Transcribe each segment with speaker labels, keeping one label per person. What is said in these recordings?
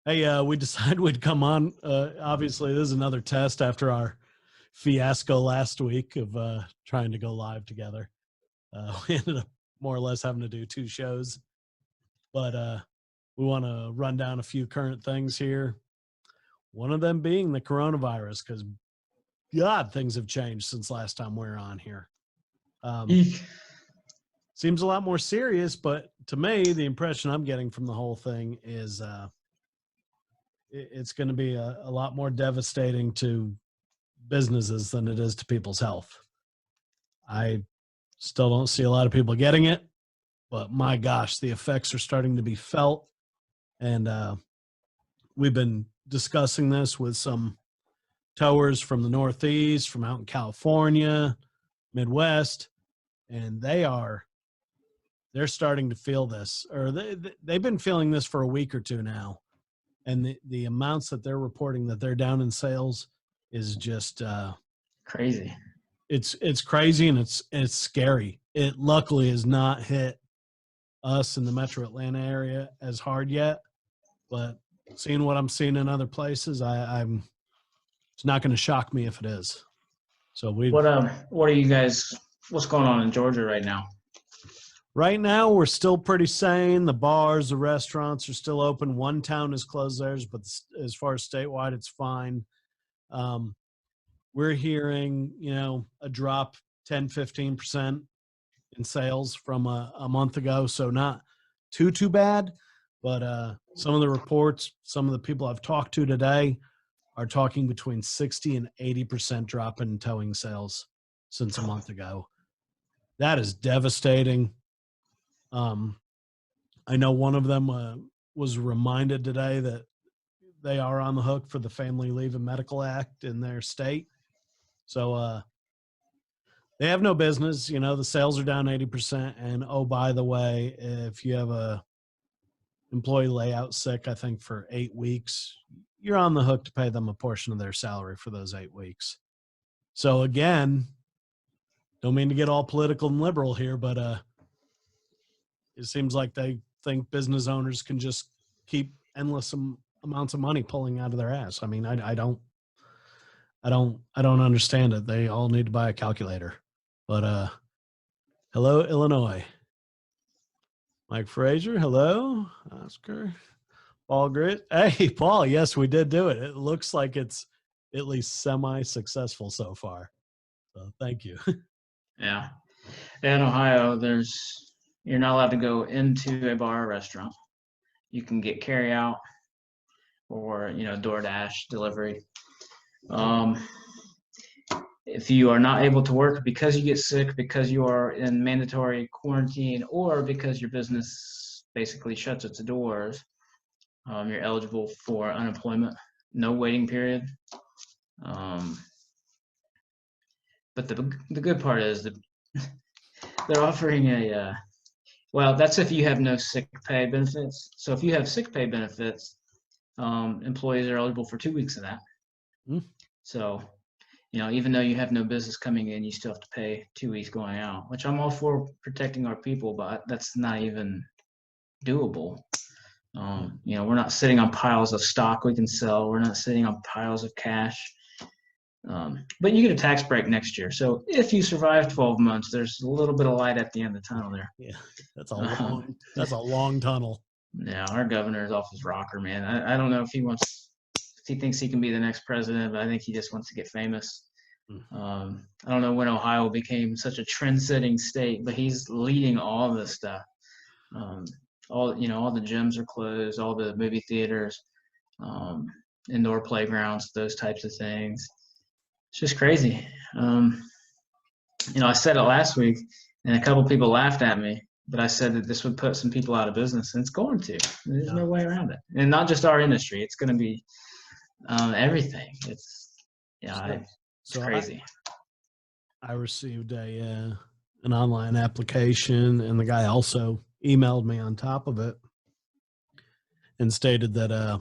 Speaker 1: Hey, we decided we'd come on. Obviously, this is another test after our fiasco last week of trying to go live together. We ended up more or less having to do two shows, but we want to run down a few current things here. One of them being the coronavirus, because God, things have changed since last time we were on here. Seems a lot more serious, but to me, the impression I'm getting from the whole thing is it's going to be a lot more devastating to businesses than it is to people's health. I still don't see a lot of people getting it, but my gosh, the effects are starting to be felt. And we've been discussing this with some towers from the Northeast, from out in California, Midwest, and they're starting to feel this, or they've been feeling this for a week or two now. And the amounts that they're reporting that they're down in sales is just
Speaker 2: crazy.
Speaker 1: It's crazy, and it's scary. It luckily has not hit us in the metro Atlanta area as hard yet, but seeing what I'm seeing in other places, it's not going to shock me if it is. So
Speaker 2: what are you guys, what's going on in Georgia right now?
Speaker 1: Right now, we're still pretty sane. The bars, the restaurants are still open. One town has closed theirs, but as far as statewide, it's fine. We're hearing, a drop 10, 15% in sales from a month ago. So not too bad. But some of the reports, some of the people I've talked to today are talking between 60 and 80% drop in towing sales since a month ago. That is devastating. I know one of them was reminded today that they are on the hook for the Family Leave and Medical Act in their state. So they have no business. The sales are down 80%. And oh, by the way, if you have a employee lay out sick, I think for 8 weeks, you're on the hook to pay them a portion of their salary for those 8 weeks. So again, don't mean to get all political and liberal here, but it seems like they think business owners can just keep endless amounts of money pulling out of their ass. I mean, I don't understand it. They all need to buy a calculator. But hello, Illinois. Mike Frazier, hello. Oscar. Paul Grit. Hey, Paul, yes, we did do it. It looks like it's at least semi-successful so far. So thank you.
Speaker 2: Yeah. In Ohio, you're not allowed to go into a bar or restaurant. You can get carry out or, DoorDash delivery. If you are not able to work because you get sick, because you are in mandatory quarantine, or because your business basically shuts its doors, you're eligible for unemployment, no waiting period. But the good part is that they're offering that's if you have no sick pay benefits. So if you have sick pay benefits, employees are eligible for 2 weeks of that. So, even though you have no business coming in, you still have to pay 2 weeks going out, which I'm all for protecting our people, but that's not even doable. We're not sitting on piles of stock we can sell. We're not sitting on piles of cash. But you get a tax break next year. So if you survive 12 months, there's a little bit of light at the end of the tunnel there.
Speaker 1: Yeah, that's a long tunnel.
Speaker 2: Yeah, our governor is off his rocker, man. I don't know if he thinks he can be the next president, but I think he just wants to get famous. I don't know when Ohio became such a trend-setting state, but he's leading all this stuff. All the gyms are closed, all the movie theaters, indoor playgrounds, those types of things. It's just crazy. I said it last week, and a couple people laughed at me, but I said that this would put some people out of business, and it's going to. There's no way around it. And not just our industry. It's going to be everything. It's crazy.
Speaker 1: I received an online application, and the guy also emailed me on top of it and stated that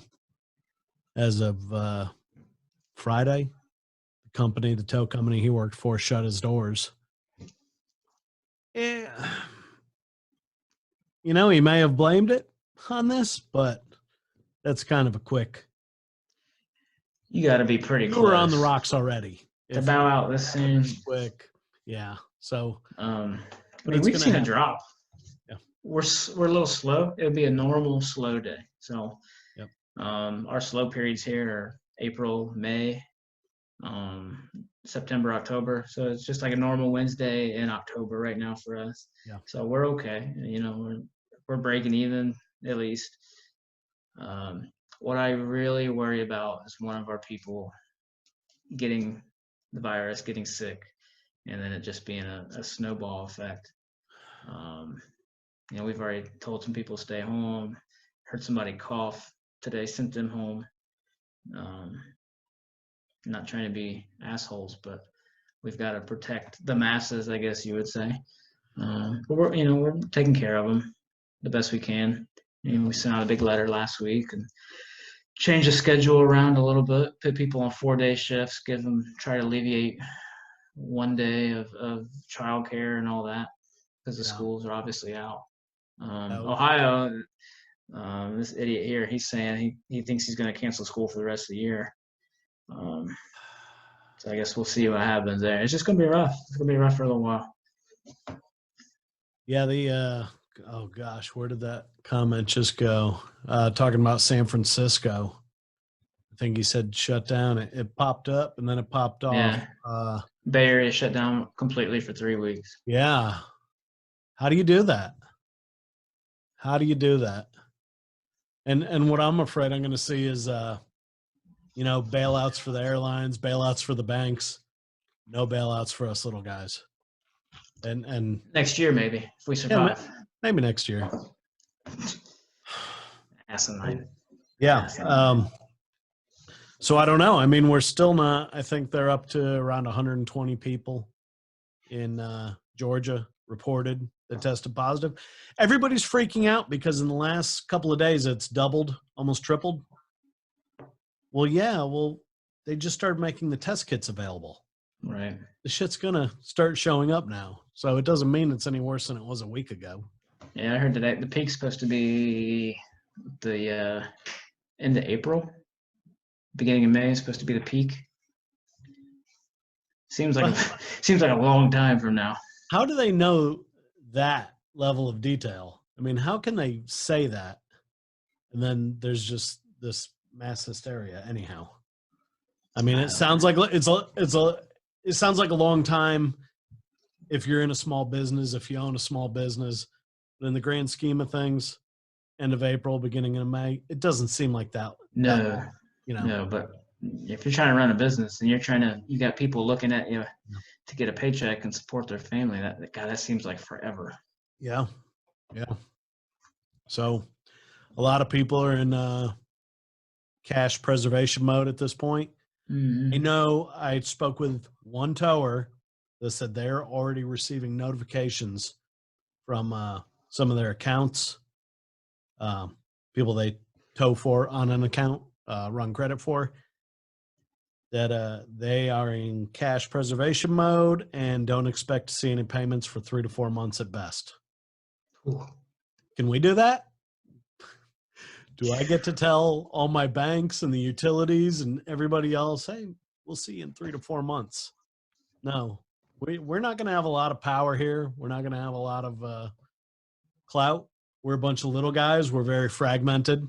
Speaker 1: as of Friday, the tow company he worked for shut his doors. Yeah. He may have blamed it on this, but that's kind of a quick.
Speaker 2: You got to be pretty
Speaker 1: You were on the
Speaker 2: close
Speaker 1: rocks already.
Speaker 2: to bow out this soon.
Speaker 1: Quick, yeah. So,
Speaker 2: I
Speaker 1: but
Speaker 2: mean,
Speaker 1: it's
Speaker 2: we've
Speaker 1: gonna
Speaker 2: seen a
Speaker 1: happen.
Speaker 2: drop.
Speaker 1: Yeah.
Speaker 2: We're a little slow. It would be a normal slow day. So,
Speaker 1: Yep.
Speaker 2: our slow periods here are April, May, September, October. So it's just like a normal Wednesday in October right now for us.
Speaker 1: Yeah.
Speaker 2: So we're okay. We're breaking even at least. What I really worry about is one of our people getting the virus, getting sick, and then it just being a snowball effect. We've already told some people to stay home. Heard somebody cough today, sent them home. Not trying to be assholes, but we've got to protect the masses, I guess you would say. But we're taking care of them the best we can. We sent out a big letter last week and changed the schedule around a little bit, put people on 4-day shifts, try to alleviate 1 day of childcare and all that because the schools are obviously out. Ohio, this idiot here, he's saying he thinks he's going to cancel school for the rest of the year. So I guess we'll see what happens there. It's just going to be rough. It's going to be rough for a little while.
Speaker 1: Yeah, oh gosh, where did that comment just go? Talking about San Francisco. I think he said shut down. It popped up and then it popped off.
Speaker 2: Yeah. Bay Area shut down completely for 3 weeks.
Speaker 1: Yeah. How do you do that? How do you do that? And what I'm afraid I'm going to see is, bailouts for the airlines, bailouts for the banks, no bailouts for us little guys. And
Speaker 2: next year, maybe, if we survive.
Speaker 1: Yeah, maybe next year.
Speaker 2: Asinine.
Speaker 1: Yeah.
Speaker 2: Asinine.
Speaker 1: So I don't know. I mean, we're still not. I think they're up to around 120 people in Georgia reported that tested positive. Everybody's freaking out because in the last couple of days it's doubled, almost tripled. Well, yeah. Well, they just started making the test kits available.
Speaker 2: Right.
Speaker 1: The shit's gonna start showing up now, so it doesn't mean it's any worse than it was a week ago.
Speaker 2: Yeah, I heard today the peak's supposed to be the end of April, beginning of May is supposed to be the peak. Seems like a long time from now.
Speaker 1: How do they know that level of detail? I mean, how can they say that, and then there's just this mass hysteria? Anyhow, I mean, it sounds like it sounds like a long time if you're in a small business, if you own a small business, but in the grand scheme of things, end of April, beginning of May, it doesn't seem like that.
Speaker 2: No, no, but if you're trying to run a business and you got people looking at you to get a paycheck and support their family, that seems like forever.
Speaker 1: Yeah. So a lot of people are in cash preservation mode at this point.
Speaker 2: Mm-hmm.
Speaker 1: I know I spoke with one tower that said they're already receiving notifications from some of their accounts, people they tow for on an account, run credit for, that they are in cash preservation mode and don't expect to see any payments for 3 to 4 months at best.
Speaker 2: Ooh.
Speaker 1: Can we do that? Do I get to tell all my banks and the utilities and everybody else, hey, we'll see you in 3 to 4 months? No, we're not going to have a lot of power here. We're not going to have a lot of clout. We're a bunch of little guys. We're very fragmented.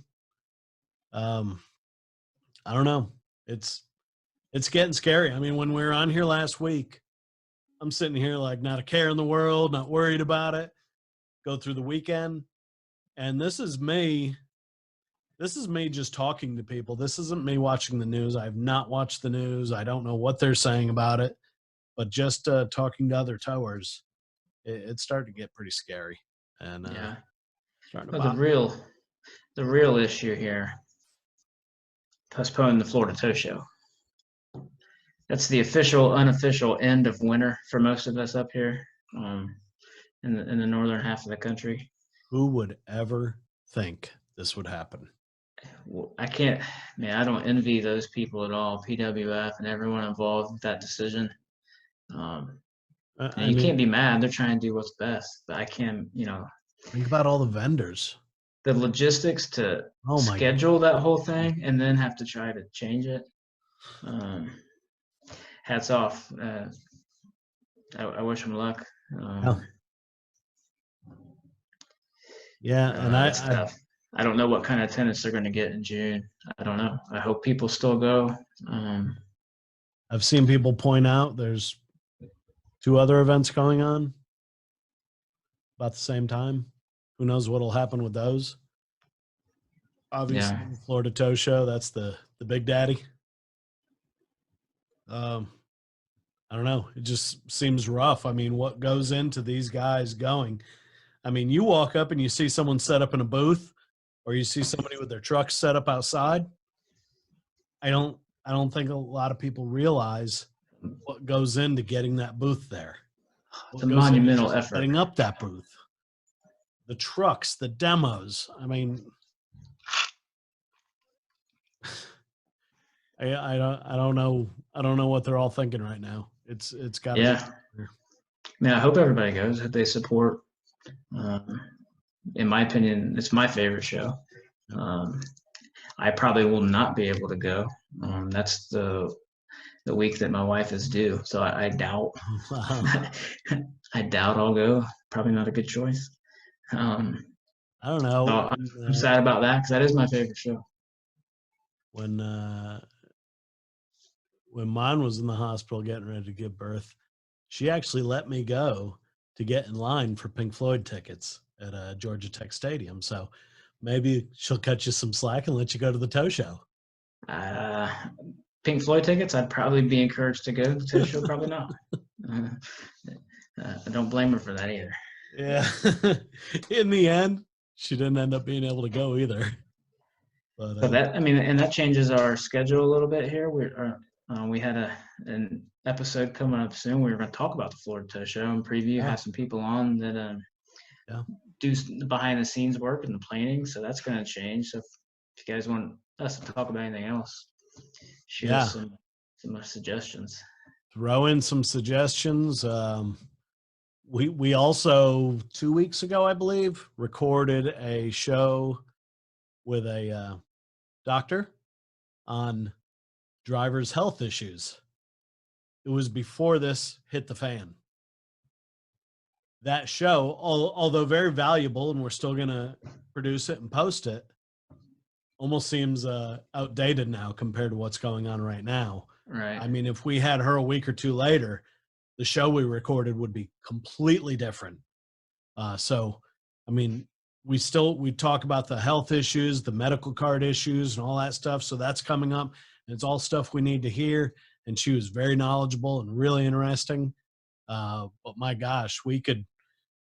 Speaker 1: I don't know. It's getting scary. I mean, when we were on here last week, I'm sitting here like not a care in the world, not worried about it. Go through the weekend, and this is me just talking to people. This isn't me watching the news. I have not watched the news. I don't know what they're saying about it, but just talking to other towers, it's starting to get pretty scary. And
Speaker 2: but the real issue here, postponing the Florida Tow Show. That's the official, unofficial end of winter for most of us up here in the northern half of the country.
Speaker 1: Who would ever think this would happen?
Speaker 2: Well, I don't envy those people at all, PWF and everyone involved with that decision. You can't be mad. They're trying to do what's best. But I can't,
Speaker 1: Think about all the vendors.
Speaker 2: the logistics to
Speaker 1: Oh my God.
Speaker 2: schedule that whole thing and then have to try to change it. Um, Hats off. I wish them luck.
Speaker 1: Yeah. Yeah, and
Speaker 2: It's tough. I don't know what kind of attendance they're going to get in June. I don't know. I hope people still go.
Speaker 1: I've seen people point out there's 2 other events going on about the same time. Who knows what'll happen with those? Obviously,
Speaker 2: Yeah.
Speaker 1: the Florida Tow Show, that's the big daddy. I don't know. It just seems rough. I mean, what goes into these guys going? I mean, you walk up and you see someone set up in a booth, or you see somebody with their truck set up outside. I don't think a lot of people realize what goes into getting that booth there.
Speaker 2: It's
Speaker 1: What
Speaker 2: a
Speaker 1: goes into
Speaker 2: monumental
Speaker 1: just
Speaker 2: effort.
Speaker 1: setting up that booth. The trucks, the demos. I mean, I don't know what they're all thinking right now. It's got to
Speaker 2: Yeah.
Speaker 1: be.
Speaker 2: I mean, I hope everybody goes. That they support. Um, in my opinion, it's my favorite show. I probably will not be able to go. That's the week that my wife is due, so I doubt. I doubt I'll go. Probably not a good choice. Um,
Speaker 1: I don't
Speaker 2: so
Speaker 1: know.
Speaker 2: I'm sad about that because that is my favorite show.
Speaker 1: When mine was in the hospital getting ready to give birth, she actually let me go to get in line for Pink Floyd tickets at Georgia Tech Stadium. So maybe she'll cut you some slack and let you go to the Tow Show.
Speaker 2: Uh, Pink Floyd tickets, I'd probably be encouraged to go to the show. Probably not. I don't blame her for that either.
Speaker 1: Yeah. In the end, she didn't end up being able to go either.
Speaker 2: But that, I mean, and that changes our schedule a little bit here. We had an episode coming up soon. We were going to talk about the Florida Tow Show and preview,
Speaker 1: Yeah.
Speaker 2: have some people on that
Speaker 1: Yeah.
Speaker 2: do the behind the scenes work and the planning. So that's going to change. So if you guys want us to talk about anything else, shoot us some suggestions.
Speaker 1: Throw in some suggestions. We also 2 weeks ago, I believe, recorded a show with a doctor on drivers' health issues. It was before this hit the fan. That show, although very valuable, and we're still going to produce it and post it, almost seems outdated now compared to what's going on right now.
Speaker 2: Right.
Speaker 1: I mean, if we had her a week or two later, the show we recorded would be completely different. So, I mean, we talk about the health issues, the medical card issues, and all that stuff. So that's coming up. And it's all stuff we need to hear. And she was very knowledgeable and really interesting. But my gosh, we could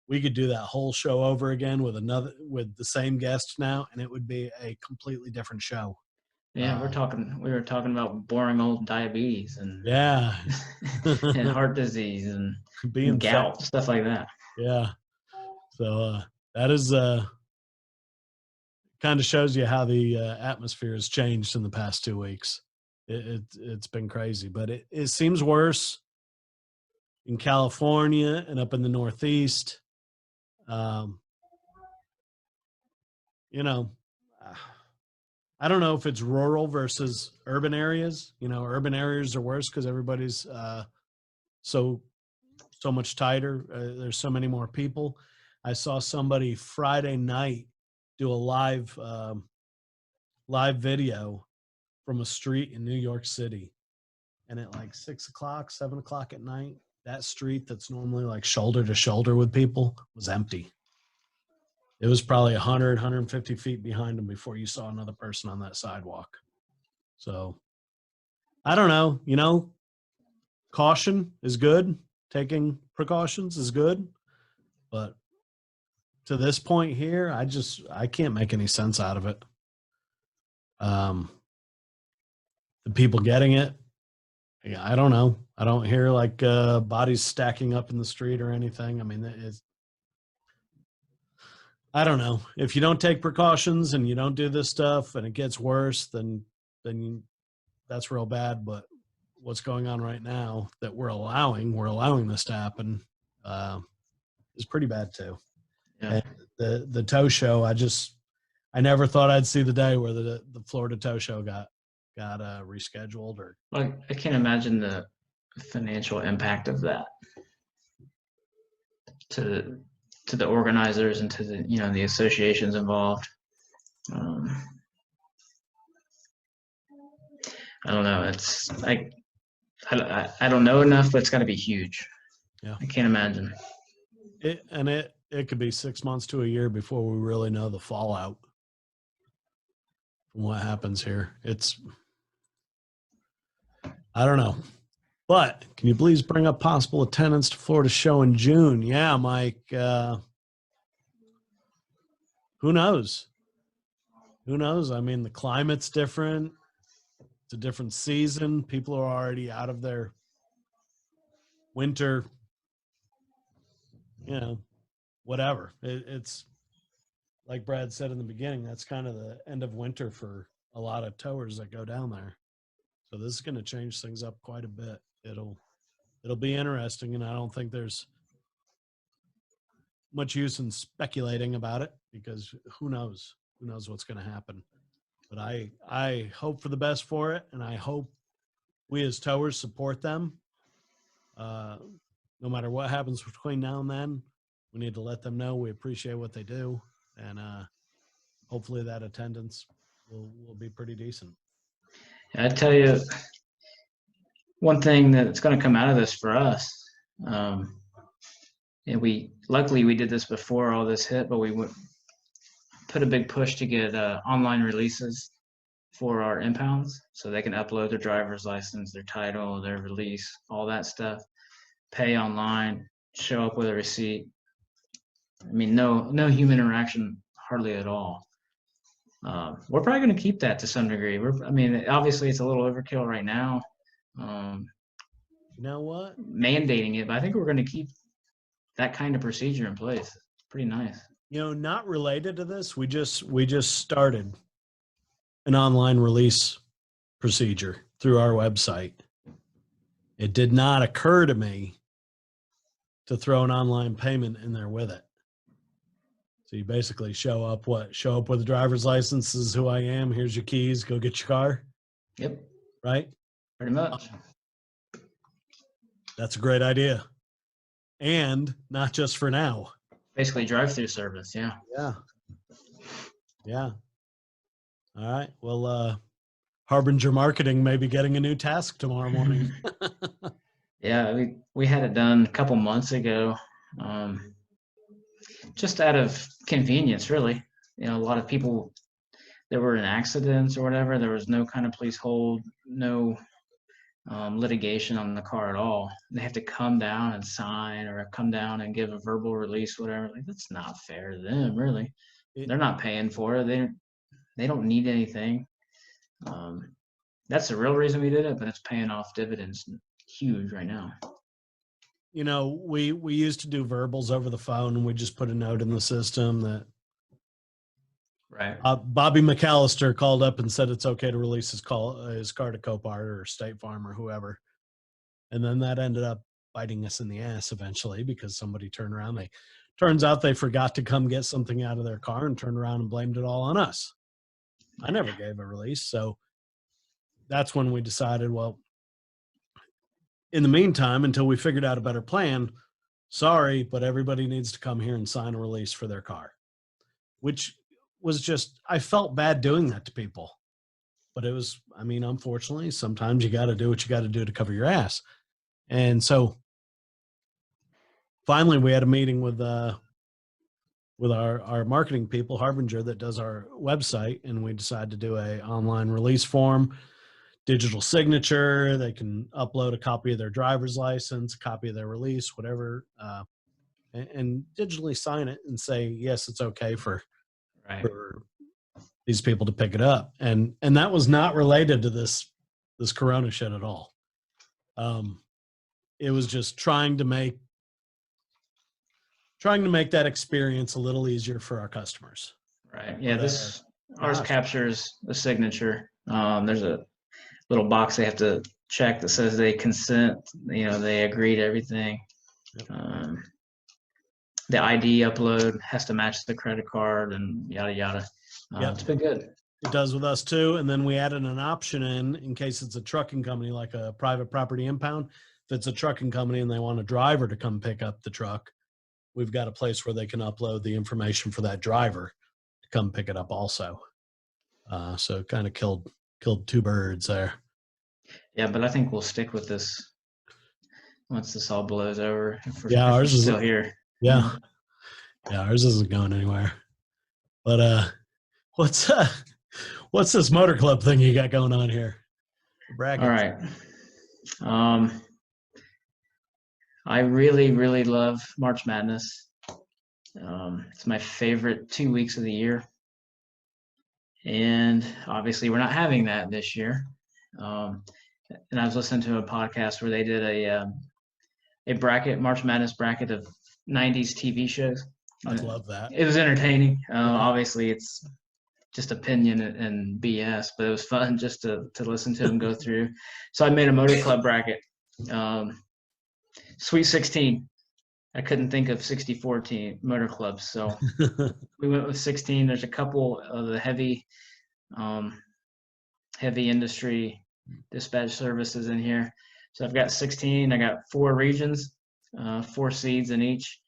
Speaker 1: do that whole show over again with the same guest now, and it would be a completely different show.
Speaker 2: Yeah, we were talking about boring old diabetes and
Speaker 1: Yeah.
Speaker 2: and heart disease and
Speaker 1: being
Speaker 2: gout,
Speaker 1: fat.
Speaker 2: stuff like that.
Speaker 1: Yeah. So that is kind of shows you how the atmosphere has changed in the past 2 weeks. It's been crazy, but it seems worse in California and up in the Northeast. You know, I don't know if it's rural versus urban areas. You know, urban areas are worse because everybody's so much tighter. There's so many more people. I saw somebody Friday night do a live video from a street in New York City, and at like 6 o'clock, 7 o'clock at night, that street that's normally like shoulder to shoulder with people was empty. It was probably 100, 150 feet behind them before you saw another person on that sidewalk. So I don't know, caution is good. Taking precautions is good. But to this point here, I can't make any sense out of it. The people getting it, I don't know. I don't hear like bodies stacking up in the street or anything. I mean, I don't know. If you don't take precautions and you don't do this stuff and it gets worse, then that's real bad. But what's going on right now that we're allowing this to happen is pretty bad too.
Speaker 2: Yeah.
Speaker 1: And the Tow Show, I just I never thought I'd see the day where the Florida Tow Show got rescheduled. Or
Speaker 2: Like, I can't imagine the financial impact of that to the organizers and to the the associations involved. Um, I don't know. It's like I don't know enough, but it's got to be huge.
Speaker 1: Yeah,
Speaker 2: I can't imagine.
Speaker 1: It could be 6 months to a year before we really know the fallout from what happens here. I don't know. But can you please bring up possible attendance to Florida show in June? Yeah, Mike. Who knows? Who knows? I mean, the climate's different. It's a different season. People are already out of their winter, whatever. It's like Brad said in the beginning, that's kind of the end of winter for a lot of towers that go down there. So this is going to change things up quite a bit. It'll be interesting, and I don't think there's much use in speculating about it because who knows what's going to happen. But I hope for the best for it, and I hope we as towers support them. No matter what happens between now and then, we need to let them know we appreciate what they do, and hopefully that attendance will be pretty decent.
Speaker 2: I tell you, one thing that's going to come out of this for us, and luckily we did this before all this hit, but we put a big push to get online releases for our impounds, so they can upload their driver's license, their title, their release, all that stuff, pay online, show up with a receipt. I mean, no human interaction hardly at all. We're probably going to keep that to some degree. Obviously it's a little overkill right now.
Speaker 1: You know what?
Speaker 2: Mandating it, but I think we're going to keep that kind of procedure in place. It's pretty nice.
Speaker 1: Not related to this, we just started an online release procedure through our website. It did not occur to me to throw an online payment in there with it. So you basically show up with a driver's license. This is who I am. Here's your keys. Go get your car.
Speaker 2: Yep.
Speaker 1: Right?
Speaker 2: Pretty much.
Speaker 1: That's a great idea. And not just for now.
Speaker 2: Basically drive-through service. Yeah.
Speaker 1: Yeah. All right. Well, Harbinger Marketing may be getting a new task tomorrow morning.
Speaker 2: Yeah, we had it done a couple months ago, just out of convenience, really. A lot of people that were in accidents or whatever, there was no kind of police hold, no litigation on the car at all. They have to come down and sign or come down and give a verbal release, whatever. Like, that's not fair to them, really. They're not paying for it. They don't need anything. That's the real reason we did it, but it's paying off dividends huge right now.
Speaker 1: We used to do verbals over the phone, and we just put a note in the system that
Speaker 2: right.
Speaker 1: Bobby McAllister called up and said it's okay to release his car to Copart or State Farm or whoever. And then that ended up biting us in the ass eventually because somebody turned around. Turns out they forgot to come get something out of their car and turned around and blamed it all on us. I never gave a release. So that's when we decided, well, in the meantime, until we figured out a better plan, sorry, but everybody needs to come here and sign a release for their car, which was just, I felt bad doing that to people. But it was, unfortunately, sometimes you got to do what you got to do to cover your ass. And so finally we had a meeting with our marketing people, Harbinger, that does our website, and we decided to do a online release form, digital signature. They can upload a copy of their driver's license, a copy of their release, whatever, and digitally sign it and say, yes, it's okay for these people to pick it up. And that was not related to this Corona shit at all. It was just trying to make that experience a little easier for our customers.
Speaker 2: Right. Yeah. Ours captures the signature. There's a little box they have to check that says they consent. They agree to everything. Yep. The ID upload has to match the credit card and yada yada.
Speaker 1: Yep.
Speaker 2: It's been good.
Speaker 1: It does with us too. And then we added an option in case it's a trucking company, like a private property impound. If it's a trucking company and they want a driver to come pick up the truck, we've got a place where they can upload the information for that driver to come pick it up also. So it kind of killed two birds there.
Speaker 2: Yeah, but I think we'll stick with this once this all blows over. If
Speaker 1: Yeah, ours is
Speaker 2: still here.
Speaker 1: Yeah. Yeah, ours isn't going anywhere. But what's this motor club thing you got going on here? Brackets.
Speaker 2: All right. I really, really love March Madness. It's my favorite 2 weeks of the year. And obviously we're not having that this year. And I was listening to a podcast where they did a bracket, March Madness bracket of 90s TV shows.
Speaker 1: I'd love that.
Speaker 2: It was entertaining. Obviously it's just opinion and BS, but it was fun just to listen to them go through. So I made a motor club bracket. Sweet 16. I couldn't think of 64 team motor clubs, so we went with 16. There's a couple of the heavy industry dispatch services in here. So I've got 16. I got 4 regions, 4 seeds in each,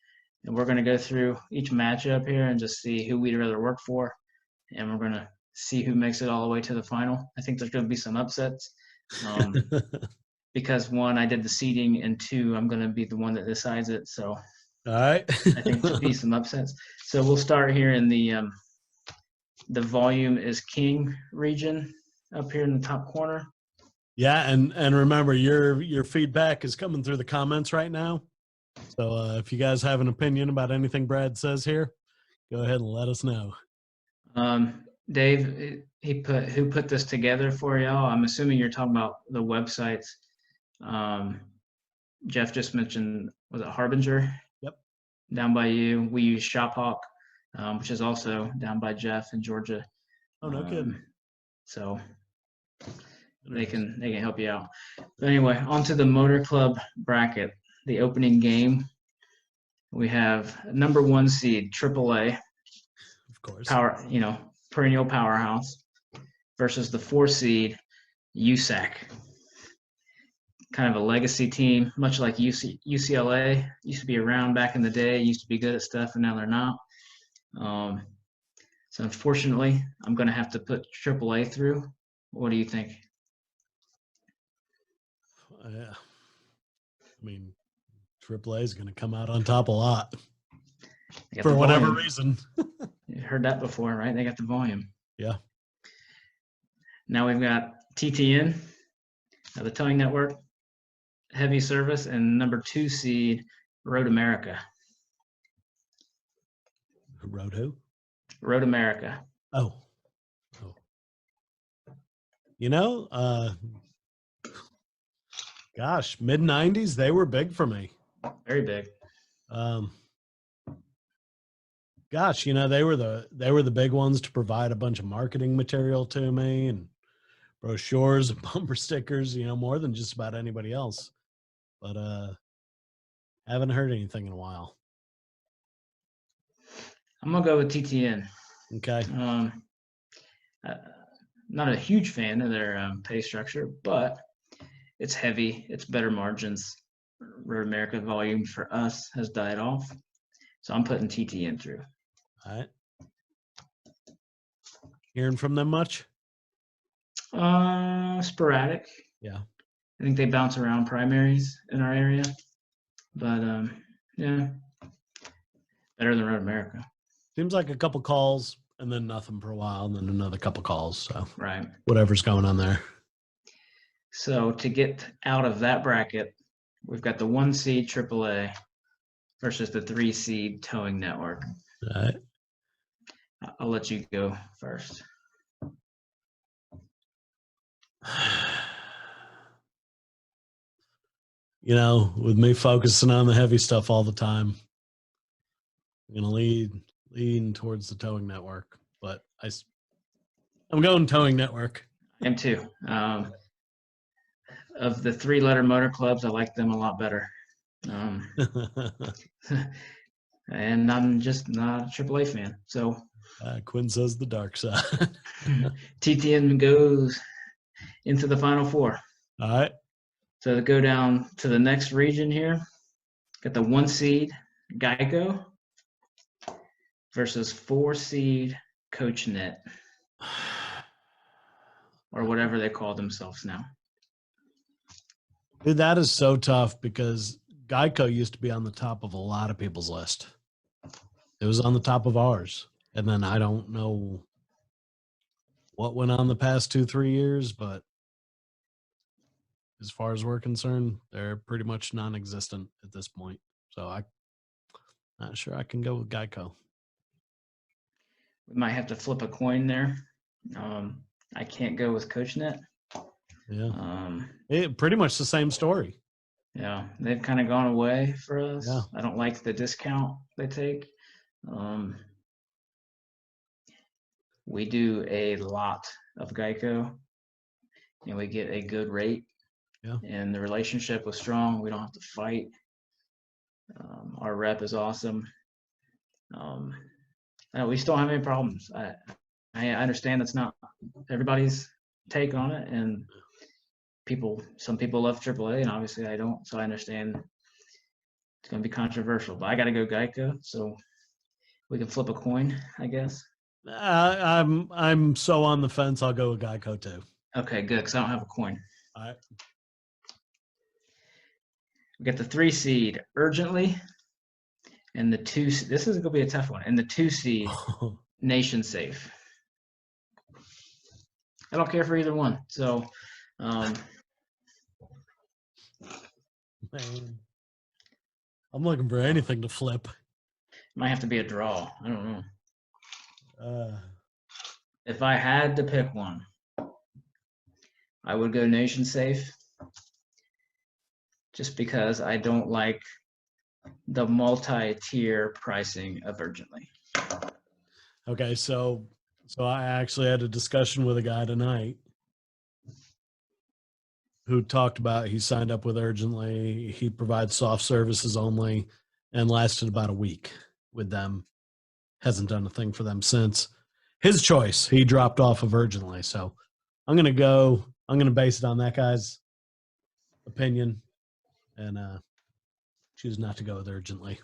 Speaker 2: and we're going to go through each matchup here and just see who we'd rather work for, and we're going to see who makes it all the way to the final. I think there's going to be some upsets. Because 1, I did the seeding, and 2, I'm going to be the one that decides it. So,
Speaker 1: all right.
Speaker 2: I think there'll be some upsets. So we'll start here in the volume is king region up here in the top corner.
Speaker 1: Yeah, and remember, your feedback is coming through the comments right now. So if you guys have an opinion about anything Brad says here, go ahead and let us know.
Speaker 2: Dave, who put this together for y'all? I'm assuming you're talking about the websites. Jeff just mentioned, was it Harbinger?
Speaker 1: Yep.
Speaker 2: Down by you. We use ShopHawk, which is also down by Jeff in Georgia.
Speaker 1: Oh, no kidding.
Speaker 2: So they can help you out. But anyway, onto the Motor Club bracket. The opening game, we have number 1 seed AAA,
Speaker 1: of course,
Speaker 2: perennial powerhouse, versus the 4 seed USAC. Kind of a legacy team, much like UCLA. Used to be around back in the day, used to be good at stuff, and now they're not. So unfortunately, I'm going to have to put AAA through. What do you think?
Speaker 1: Yeah. I mean, AAA is going to come out on top a lot for whatever reason.
Speaker 2: You heard that before, right? They got the volume.
Speaker 1: Yeah.
Speaker 2: Now we've got TTN, the towing network, heavy service, and number 2 seed Road America.
Speaker 1: Road who?
Speaker 2: Road America.
Speaker 1: Oh. Gosh, mid 90s, they were big for me.
Speaker 2: Very big.
Speaker 1: Gosh, they were the big ones to provide a bunch of marketing material to me and brochures and bumper stickers, more than just about anybody else. But haven't heard anything in a while.
Speaker 2: I'm gonna go with TTN.
Speaker 1: Okay.
Speaker 2: Not a huge fan of their pay structure, but it's heavy. It's better margins. Road America volume for us has died off, so I'm putting TTN through.
Speaker 1: All right. Hearing from them much?
Speaker 2: Sporadic.
Speaker 1: Yeah.
Speaker 2: I think they bounce around primaries in our area, but yeah, better than Road America.
Speaker 1: Seems like a couple calls and then nothing for a while, and then another couple calls. So
Speaker 2: right,
Speaker 1: whatever's going on there.
Speaker 2: So to get out of that bracket, we've got the 1 seed AAA versus the 3 seed towing network.
Speaker 1: All right.
Speaker 2: I'll let you go first.
Speaker 1: With me focusing on the heavy stuff all the time, I'm going to lean towards the towing network, but I'm going towing network.
Speaker 2: I am too. Of the 3-letter motor clubs, I like them a lot better. And I'm just not a AAA fan. So
Speaker 1: Quinn says the dark side.
Speaker 2: TTN goes into the Final Four.
Speaker 1: All right.
Speaker 2: So to go down to the next region here, got the 1 seed Geico versus 4 seed CoachNet, or whatever they call themselves now.
Speaker 1: Dude, that is so tough because Geico used to be on the top of a lot of people's list. It was on the top of ours. And then I don't know what went on the past 2-3 years, but as far as we're concerned, they're pretty much non-existent at this point. So I'm not sure I can go with Geico.
Speaker 2: We might have to flip a coin there. I can't go with CoachNet.
Speaker 1: Yeah. Pretty much the same story.
Speaker 2: Yeah, they've kind of gone away for us.
Speaker 1: Yeah.
Speaker 2: I don't like the discount they take. We do a lot of Geico, and we get a good rate.
Speaker 1: Yeah.
Speaker 2: And the relationship was strong. We don't have to fight. Our rep is awesome. We still don't have any problems. I understand that's not everybody's take on it, and some people love AAA, and obviously I don't. So I understand it's going to be controversial, but I got to go Geico. So we can flip a coin, I guess.
Speaker 1: I'm so on the fence. I'll go with Geico too.
Speaker 2: Okay, good, because I don't have a coin.
Speaker 1: All right.
Speaker 2: We got the 3 seed Urgently, and the 2. This is going to be a tough one. And the 2 seed Nation Safe. I don't care for either one. So,
Speaker 1: man, I'm looking for anything to flip.
Speaker 2: Might have to be a draw. I don't know.
Speaker 1: Uh,
Speaker 2: If I had to pick one, I would go Nation Safe, just because I don't like the multi-tier pricing of Urgently.
Speaker 1: Okay, so I actually had a discussion with a guy tonight who talked about he signed up with Urgently. He provides soft services only and lasted about a week with them. Hasn't done a thing for them since. His choice. He dropped off of Urgently. So I'm going to base it on that guy's opinion and choose not to go with Urgently.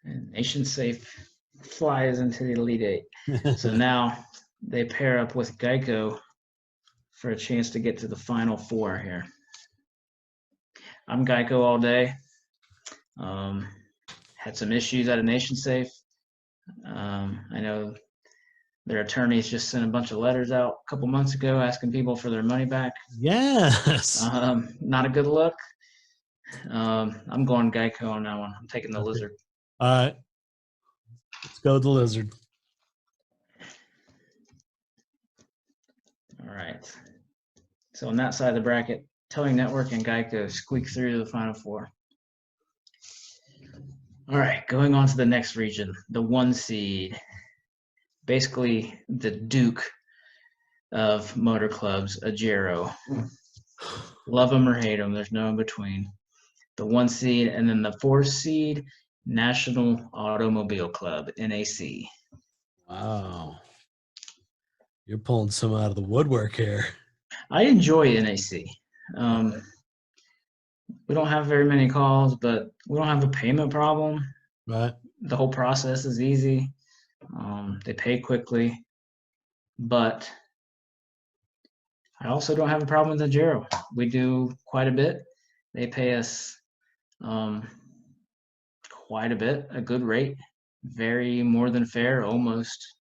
Speaker 2: And Nation Safe flies into the Elite Eight. So now they pair up with Geico for a chance to get to the Final Four here. I'm Geico all day. Had some issues out of Nation Safe. I know their attorneys just sent a bunch of letters out a couple months ago asking people for their money back.
Speaker 1: Yes.
Speaker 2: Not a good look. I'm going Geico on that one. I'm taking the Lizard.
Speaker 1: All right. Let's go with the Lizard.
Speaker 2: All right. So on that side of the bracket, Towing Network and Geico squeak through to the Final Four. All right, going on to the next region, the 1 seed. Basically the Duke of motor clubs, Ajero. Love them or hate them, there's no in between. The 1 seed, and then the 4 seed, National Automobile Club, NAC.
Speaker 1: Wow. You're pulling some out of the woodwork here.
Speaker 2: I enjoy NAC. We don't have very many calls, but we don't have a payment problem.
Speaker 1: Right.
Speaker 2: The whole process is easy. They pay quickly, but I also don't have a problem with Ajero. We do quite a bit. They pay us quite a bit, a good rate, very more than fair, almost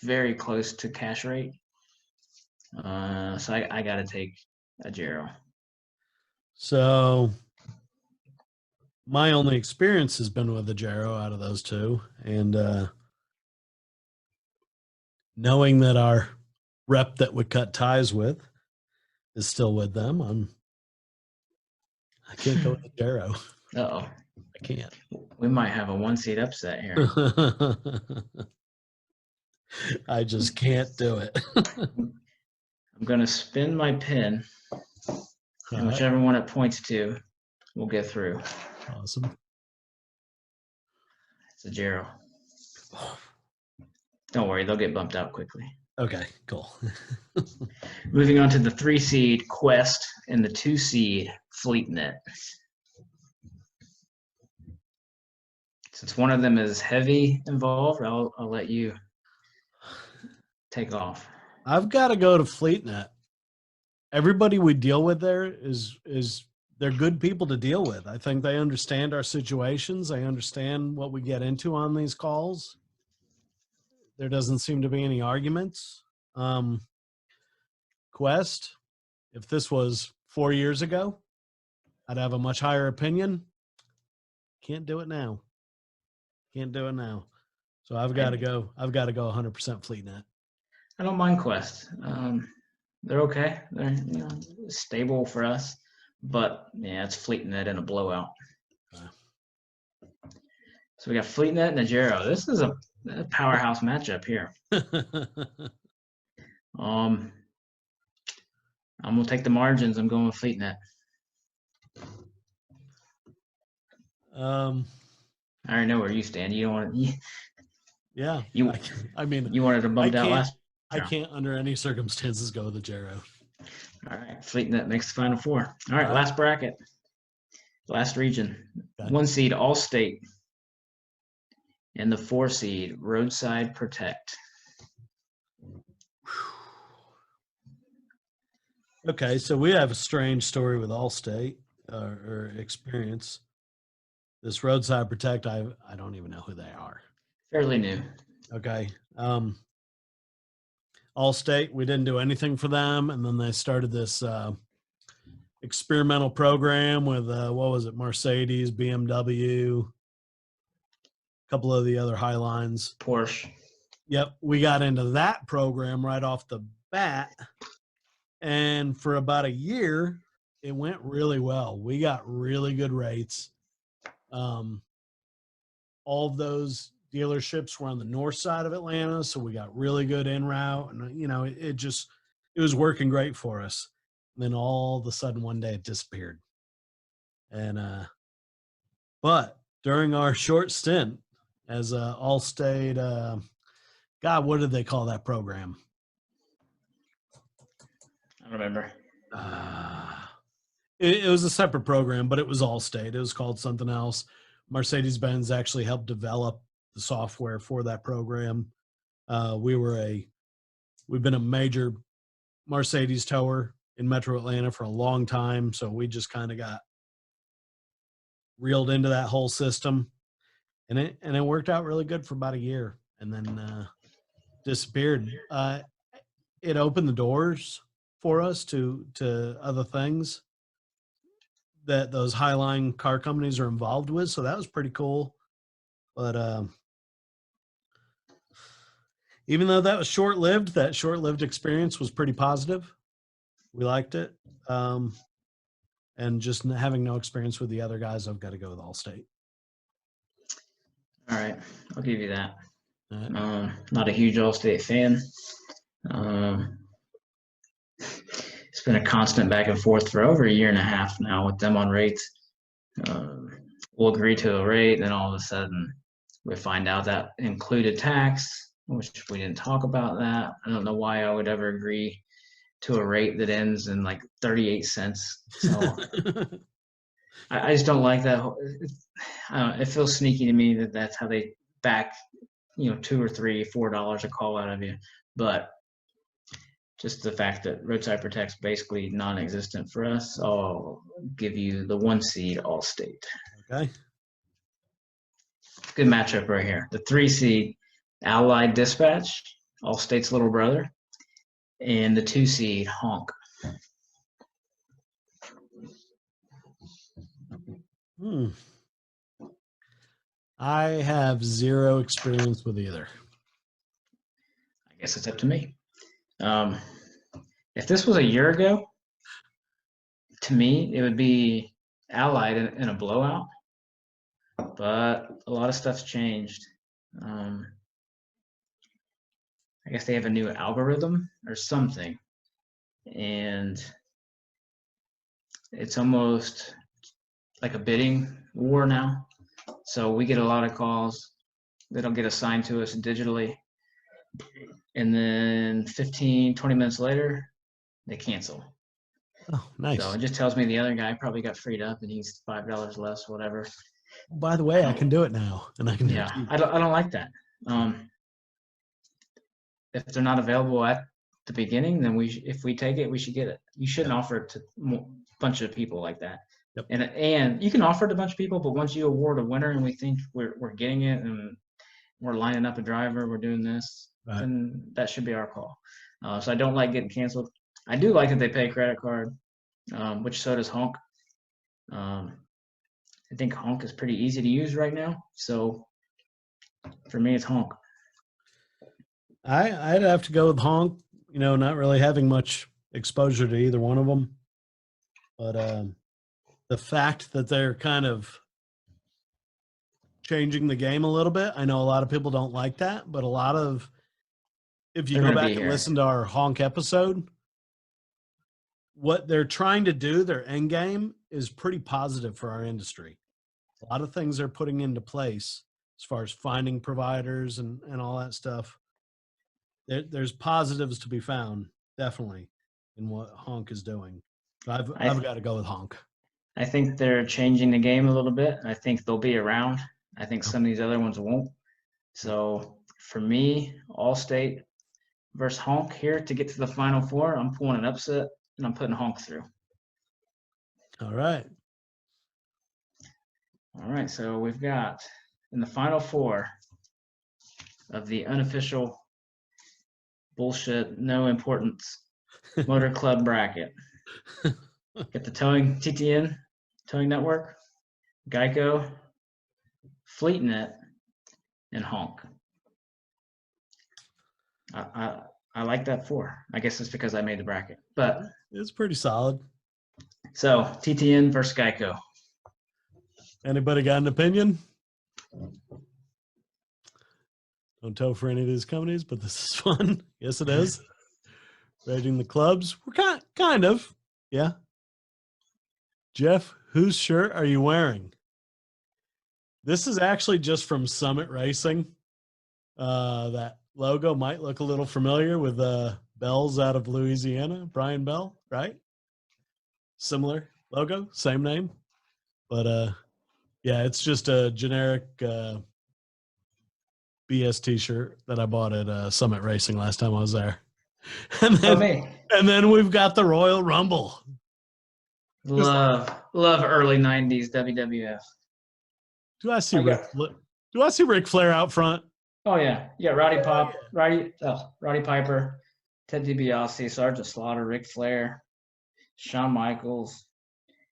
Speaker 2: very close to cash rate. So I got to take Ajero.
Speaker 1: So my only experience has been with Ajero out of those two. And knowing that our rep that we cut ties with is still with them, I can't go with Ajero.
Speaker 2: Uh-oh.
Speaker 1: I can't.
Speaker 2: We might have a 1 seed upset here.
Speaker 1: I just can't do it.
Speaker 2: I'm going to spin my pin, and whichever one it points to, we'll get through.
Speaker 1: Awesome.
Speaker 2: It's Ajero. Don't worry, they'll get bumped out quickly.
Speaker 1: Okay, cool.
Speaker 2: Moving on to the 3 seed Quest and the 2 seed FleetNet. Since one of them is heavy involved, I'll let you take off.
Speaker 1: I've got to go to FleetNet. Everybody we deal with there is they're good people to deal with. I think they understand our situations. They understand what we get into on these calls. There doesn't seem to be any arguments. Quest, if this was 4 years ago, I'd have a much higher opinion. Can't do it now. Can't do it now. So I've got to go 100% FleetNet.
Speaker 2: I don't mind Quest. They're okay. They're stable for us. But yeah, it's FleetNet in a blowout. So we got FleetNet and Najero. This is a powerhouse matchup here. I'm gonna take the margins. I'm going with FleetNet. I already know where you stand. You don't want to.
Speaker 1: Yeah. I mean,
Speaker 2: you wanted to bump out last.
Speaker 1: I can't under any circumstances go with the Najero.
Speaker 2: All right, FleetNet makes the Final Four. All right, last bracket, last region. Okay. 1 seed Allstate, and the 4 seed Roadside Protect.
Speaker 1: Okay, so we have a strange story with Allstate or experience. This Roadside Protect, I don't even know who they are.
Speaker 2: Fairly new.
Speaker 1: Okay. Allstate, we didn't do anything for them, and then they started this experimental program with what was it, Mercedes, BMW, a couple of the other Highlines,
Speaker 2: Porsche.
Speaker 1: Yep, we got into that program right off the bat, and for about a year, it went really well. We got really good rates. All of those dealerships were on the north side of Atlanta, so we got really good en route, and it was working great for us. And then all of a sudden one day it disappeared. And but during our short stint as Allstate, God, what did they call that program?
Speaker 2: I don't remember.
Speaker 1: It was a separate program, but it was Allstate. It was called something else. Mercedes-Benz actually helped develop the software for that program. We've been a major Mercedes tower in Metro Atlanta for a long time, so we just kind of got reeled into that whole system, and it worked out really good for about a year, and then disappeared. It opened the doors for us to other things that those highline car companies are involved with, so that was pretty cool. But even though that was short-lived, that short-lived experience was pretty positive. We liked it. And just having no experience with the other guys, I've got to go with Allstate.
Speaker 2: All right, I'll give you that. Not a huge Allstate fan. It's been a constant back and forth for over a year and a half now with them on rates. We'll agree to a rate, then all of a sudden we find out that included tax, which we didn't talk about that. I don't know why I would ever agree to a rate that ends in like 38 cents. So I just don't like that. It feels sneaky to me that that's how they back, $2 or $3, $4 a call out of you. But just the fact that Roadside Protect's basically non-existent for us, I'll give you the 1 seed Allstate.
Speaker 1: Okay.
Speaker 2: Good matchup right here. The 3 seed Allied Dispatch, Allstate's little brother, and the 2 seed Honk.
Speaker 1: I have zero experience with either.
Speaker 2: I guess it's up to me. If this was a year ago, to me, it would be Allied in a blowout. But a lot of stuff's changed. I guess they have a new algorithm or something. And it's almost like a bidding war now. So we get a lot of calls that'll get assigned to us digitally. And then 15, 20 minutes later, they cancel.
Speaker 1: Oh, nice.
Speaker 2: So it just tells me the other guy probably got freed up and he's $5 less, whatever.
Speaker 1: By the way, I can do it now, and I can do it
Speaker 2: Yeah,
Speaker 1: cheap.
Speaker 2: I don't like that. If they're not available at the beginning, then if we take it, we should get it. You shouldn't offer it to a bunch of people like that.
Speaker 1: Yep.
Speaker 2: And you can offer it to a bunch of people, but once you award a winner and we think we're getting it and we're lining up a driver, we're doing this,
Speaker 1: Right.
Speaker 2: then that should be our call. So I don't like getting canceled. I do like that they pay credit card, which so does Honk. I think Honk is pretty easy to use right now. So for me, it's Honk.
Speaker 1: I'd have to go with Honk, not really having much exposure to either one of them. But the fact that they're kind of changing the game a little bit, I know a lot of people don't like that, but if you go back and listen to our Honk episode, what they're trying to do, their end game, is pretty positive for our industry. A lot of things they're putting into place as far as finding providers and all that stuff. There's positives to be found, definitely, in what Honk is doing. I've got to go with Honk.
Speaker 2: I think they're changing the game a little bit. I think they'll be around. I think some of these other ones won't. So for me, Allstate versus Honk here to get to the Final Four, I'm pulling an upset and I'm putting Honk through.
Speaker 1: All right.
Speaker 2: All right. So we've got in the Final Four of the unofficial bullshit, no importance motor club bracket. Get the TTN Towing Network, Geico, FleetNet, and Honk. I like that 4. I guess it's because I made the bracket, but
Speaker 1: it's pretty solid.
Speaker 2: So TTN versus Geico.
Speaker 1: Anybody got an opinion? Don't tell for any of these companies, but this is fun. Yes, it is. Rating the clubs. We're kind of. Yeah. Jeff, whose shirt are you wearing? This is actually just from Summit Racing. That logo might look a little familiar with Bell's out of Louisiana. Brian Bell, right? Similar logo, same name. But yeah, it's just a generic BS t-shirt that I bought at Summit Racing last time I was there. And then we've got the Royal Rumble.
Speaker 2: Love early 90s WWF.
Speaker 1: Do I see Ric Flair out front?
Speaker 2: Oh yeah. Yeah, Roddy Piper, Ted DiBiase, Sergeant Slaughter, Ric Flair, Shawn Michaels,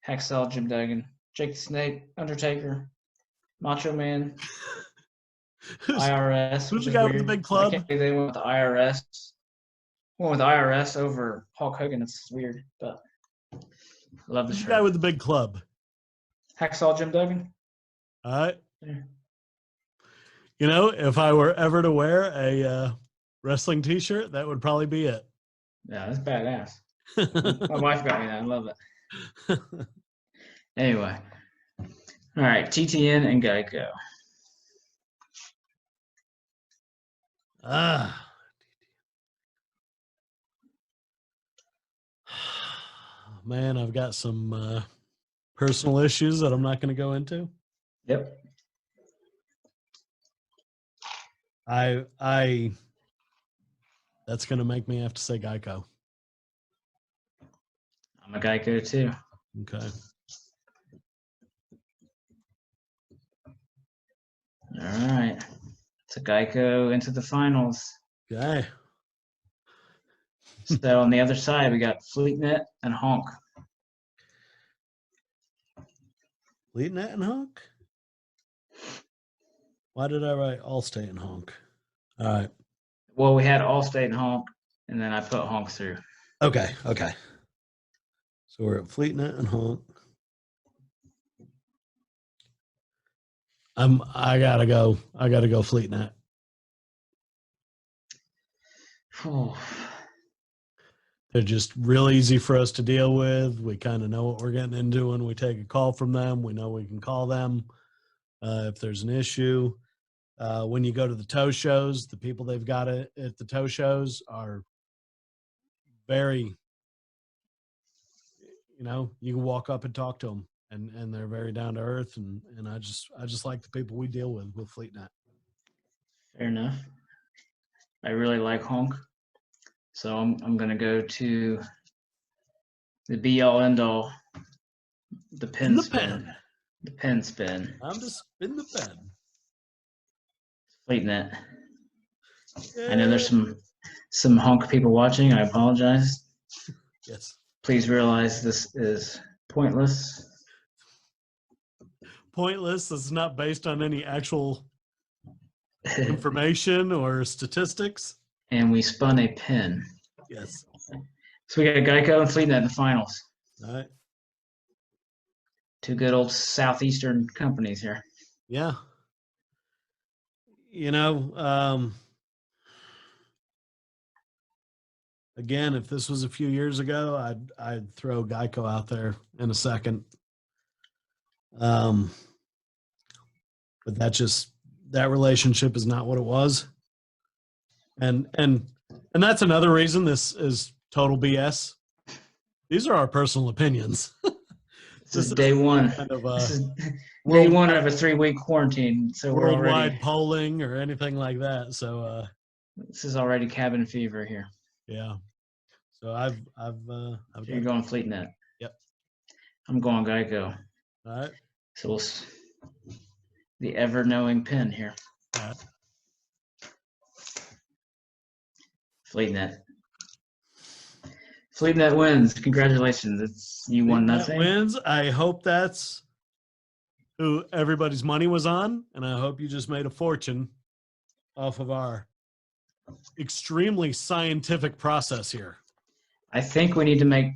Speaker 2: Hacksaw Jim Duggan, Jake the Snake, Undertaker, Macho Man, IRS.
Speaker 1: Who's the guy with the big club?
Speaker 2: I can't believe they went with the IRS. Went with IRS over Hulk Hogan. It's weird, but I love the shirt.
Speaker 1: The guy with the big club.
Speaker 2: Hacksaw Jim Duggan.
Speaker 1: All right. Yeah. If I were ever to wear a wrestling t-shirt, that would probably be it.
Speaker 2: Yeah, that's badass. My wife got me that. I love it. Anyway. All right. TTN and Geico.
Speaker 1: Man, I've got some personal issues that I'm not going to go into.
Speaker 2: Yep.
Speaker 1: That's going to make me have to say Geico.
Speaker 2: I'm a Geico too.
Speaker 1: Okay.
Speaker 2: All right. So Geico into the finals.
Speaker 1: Okay.
Speaker 2: So on the other side, we got FleetNet and Honk.
Speaker 1: FleetNet and Honk? Why did I write Allstate and Honk? All right.
Speaker 2: Well, we had Allstate and Honk, and then I put Honk through.
Speaker 1: Okay. So we're at FleetNet and Honk. I gotta go FleetNet. They're just real easy for us to deal with. We kind of know what we're getting into when we take a call from them. We know we can call them if there's an issue. When you go to the tow shows, the people they've got at the tow shows are very, you can walk up and talk to them, and they're very down to earth, and I just like the people we deal with FleetNet.
Speaker 2: Fair enough. I really like honk, so I'm gonna go to the be all end all, the pin spin. The pin spin.
Speaker 1: I'm to spin the pen.
Speaker 2: FleetNet. I know there's some honk people watching. I apologize.
Speaker 1: Yes.
Speaker 2: Please realize this is pointless.
Speaker 1: Pointless. It's not based on any actual information or statistics.
Speaker 2: And we spun a pin.
Speaker 1: Yes.
Speaker 2: So we got Geico and FleetNet in the finals.
Speaker 1: All right.
Speaker 2: Two good old southeastern companies here.
Speaker 1: Yeah. Again, if this was a few years ago, I'd throw Geico out there in a second. But that relationship is not what it was. And that's another reason this is total BS. These are our personal opinions.
Speaker 2: This is day one. This is day one of a 3-week quarantine. So we're
Speaker 1: worldwide polling or anything like that. So
Speaker 2: this is already cabin fever here.
Speaker 1: Yeah. So I've
Speaker 2: you're going FleetNet.
Speaker 1: Yep.
Speaker 2: I'm going Geico.
Speaker 1: All right.
Speaker 2: So the ever knowing pin here.
Speaker 1: All right.
Speaker 2: FleetNet. FleetNet wins. Congratulations. You won nothing.
Speaker 1: Wins. I hope that's who everybody's money was on, and I hope you just made a fortune off of our extremely scientific process here.
Speaker 2: I think we need to make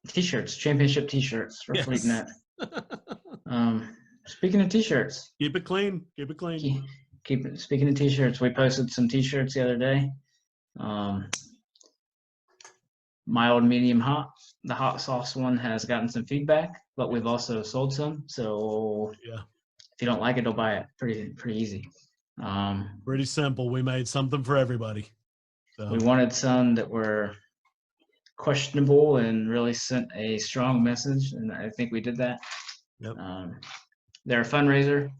Speaker 2: T-shirts, championship T-shirts for FleetNet. Speaking of T-shirts,
Speaker 1: keep it clean. Keep it clean.
Speaker 2: Speaking of T-shirts, we posted some T-shirts the other day. Mild, medium, hot. The hot sauce one has gotten some feedback, but we've also sold some. So
Speaker 1: yeah,
Speaker 2: if you don't like it, don't buy it. Pretty easy.
Speaker 1: Pretty simple. We made something for everybody. So.
Speaker 2: We wanted some that were questionable and really sent a strong message, and I think we did that.
Speaker 1: Yep.
Speaker 2: They're a fundraiser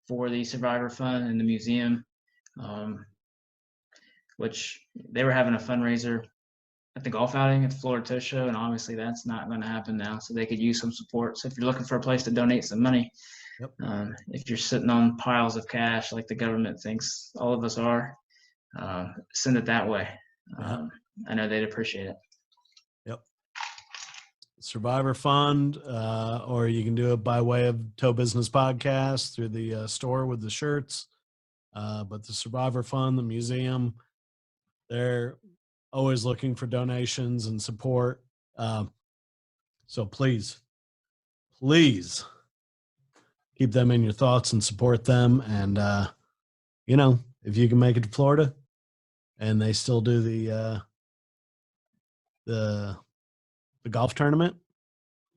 Speaker 2: for the Survivor Fund in the museum, which they were having a fundraiser at the golf outing at the Florida Tow Show, and obviously that's not going to happen now, so they could use some support. So if you're looking for a place to donate some money,
Speaker 1: yep.
Speaker 2: If you're sitting on piles of cash like the government thinks all of us are, send it that way. I know they'd appreciate it.
Speaker 1: Yep. Survivor Fund, or you can do it by way of Tow Business Podcast through the store with the shirts. But the Survivor Fund, the museum, they're always looking for donations and support. So please keep them in your thoughts and support them. And, if you can make it to Florida and they still do the golf tournament,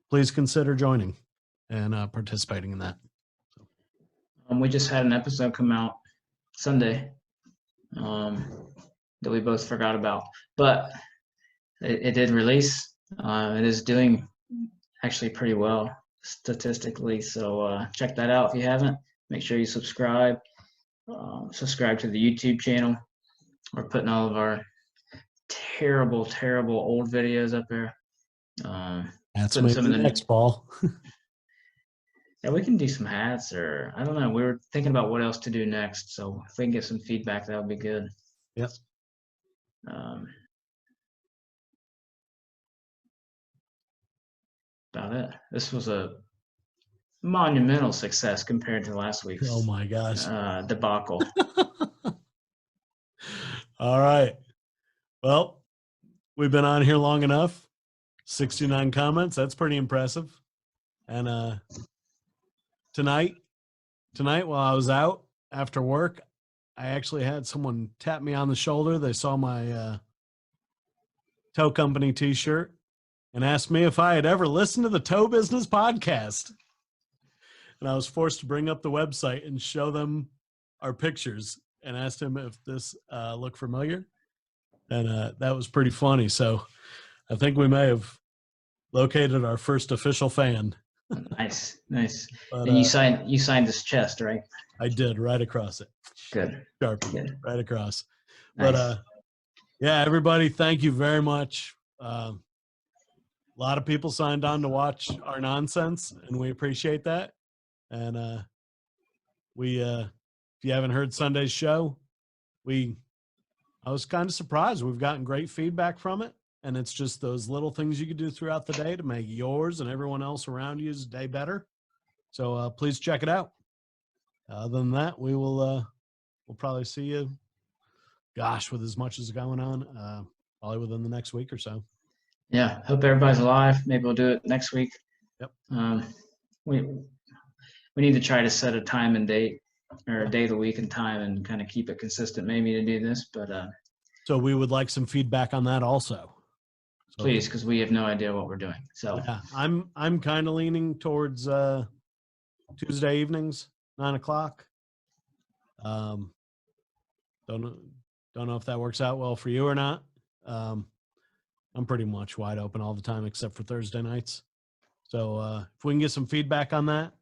Speaker 1: please consider joining and participating in that.
Speaker 2: We just had an episode come out Sunday that we both forgot about, but it did release. It is doing actually pretty well statistically, so check that out if you haven't. Make sure you subscribe to the YouTube channel. We're putting all of our terrible old videos up there.
Speaker 1: That's maybe the next ball.
Speaker 2: Yeah, we can do some hats, or I don't know. We were thinking about what else to do next, so if we can get some feedback, that would be good.
Speaker 1: Yep.
Speaker 2: About it. This was a monumental success compared to last week's.
Speaker 1: Oh my gosh.
Speaker 2: Debacle.
Speaker 1: All right. Well, we've been on here long enough. 69 comments. That's pretty impressive. And tonight while I was out after work, I actually had someone tap me on the shoulder. They saw my tow company t-shirt and asked me if I had ever listened to the Tow Business Podcast. And I was forced to bring up the website and show them our pictures and asked him if this looked familiar, and that was pretty funny. So I think we may have located our first official fan.
Speaker 2: Nice, nice.
Speaker 1: But
Speaker 2: And you signed this chest, right?
Speaker 1: I did, right across it.
Speaker 2: Good.
Speaker 1: Sharpie,
Speaker 2: Good.
Speaker 1: right across.
Speaker 2: Nice.
Speaker 1: But yeah, everybody, thank you very much. A lot of people signed on to watch our nonsense, and we appreciate that. And if you haven't heard Sunday's show, I was kind of surprised. We've gotten great feedback from it, and it's just those little things you can do throughout the day to make yours and everyone else around you's day better. So please check it out. Other than that, we'll probably see you. Gosh, with as much as going on, probably within the next week or so.
Speaker 2: Yeah. Hope everybody's alive. Maybe we'll do it next week.
Speaker 1: Yep.
Speaker 2: We need to try to set a time and date, or a day of the week and time, and kind of keep it consistent maybe to do this. But
Speaker 1: So we would like some feedback on that also. So,
Speaker 2: please, because we have no idea what we're doing. So
Speaker 1: yeah, I'm kind of leaning towards Tuesday evenings, 9:00. Don't know if that works out well for you or not. I'm pretty much wide open all the time except for Thursday nights. So if we can get some feedback on that,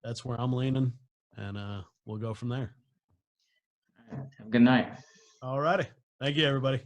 Speaker 1: that's where I'm leaning, and we'll go from there.
Speaker 2: have a good night.
Speaker 1: All righty. Thank you, everybody.